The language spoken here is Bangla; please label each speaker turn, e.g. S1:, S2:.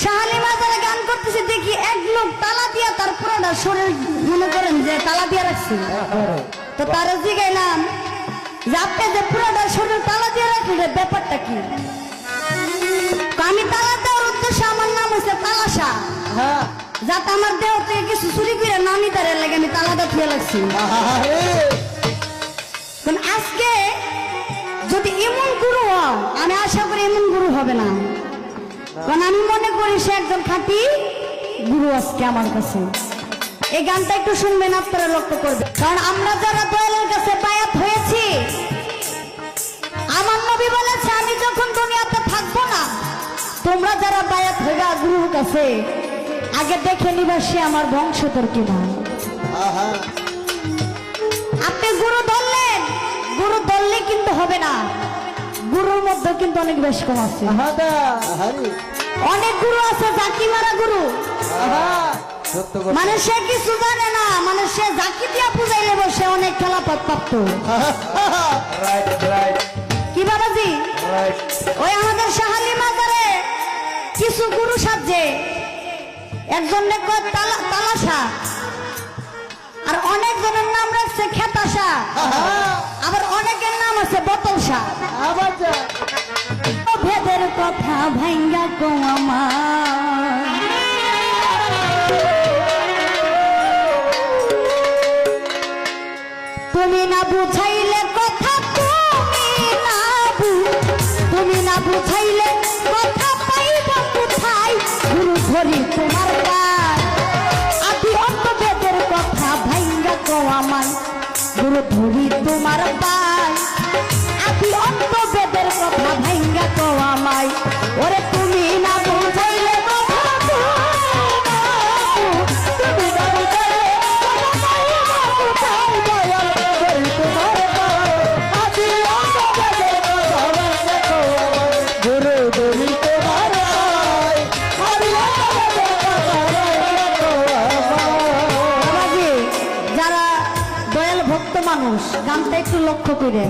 S1: শাহালিমা যারা গান করতেছে দেখি এক লোক তালা দিয়া তার পুরোটা শরীর মনে করেন যে তালা দিয়া রাখছে। তো তারা জিগাইলাম যে আপনি যে পুরোটা শরীর তালা দিয়ে রাখলেন ব্যাপারটা কি? আমি তালা দেওয়ার উদ্দেশ্যে আমার নাম হচ্ছে তালাশা, যাতে আমার দেহ থেকে কিছু চুরি করে না নিতে লাগে আমি তালাটা দিয়ে রাখছি। আজকে যদি এমন গুরু হয়, আমি আশা করি এমন গুরু হবে না, কারণ আমি মনে করি সে একজন খাঁটি গুরু আজকে আমার কাছে। এই গানটা একটু শুনবেন, আপনারা লক্ষ্য করবেন। কারণ আমরা যারা দয়ালের কাছে বায়াত হয়েছি, আমার নবী বলেছে আমি যখন দুনিয়াতে থাকবো না, তোমরা যারা বায়াত হইবা গুরুর কাছে আগে দেখে নিবা সে আমার বংশধর কিনা। আপনি গুরু ধরলেন, গুরু ধরলে কিন্তু হবে না, গুরুর মধ্যে কিন্তু অনেক বেশ কম আছে। অনেক গুরু আছে জাকি মারা গুরু, মানে সে কিছু জানে না, মানে সে জাকি দিয়া বুঝাইলে বসে অনেক খেলাপথ প্রাপ্ত। কি বাবাজি, ওই আমাদের শাহালিমা যারে কিছু গুরু সাজে, একজন তালাশা, আর অনেক জনের নাম রাখছে খেতাশা, আবার অনেকের নাম আছে বোতলশা। ভেদের কথা ভাঙ্গা কো আমার, তুমি না বুঝাইলে কথা, তুমি না বুঝাইলে কথা পাইব কোথায়? গুরু ধরি তোমার গায়, আদি অন্ত ভেদের কথা ভাঙ্গা কো আমার, গুরু ধরি তোমার পায়, আদি অন্ত ভেদের কথা ভাঙ্গা কো আমায়। ওরে তুমি না বুঝাইলে কথা, তুমি না বুঝাইলে কথা পাইব কোথায়? দয়াল ধরি তোমার গায়, আদি অন্ত ভেদের কথা ভাঙ্গা কো আমায়, গুরু ধরি তোমার পায়, আদি অন্ত ভেদের কথা ভাঙ্গা কো আমায়। যারা দয়াল ভক্ত মানুষ, গানটা একটু লক্ষ্য করেন।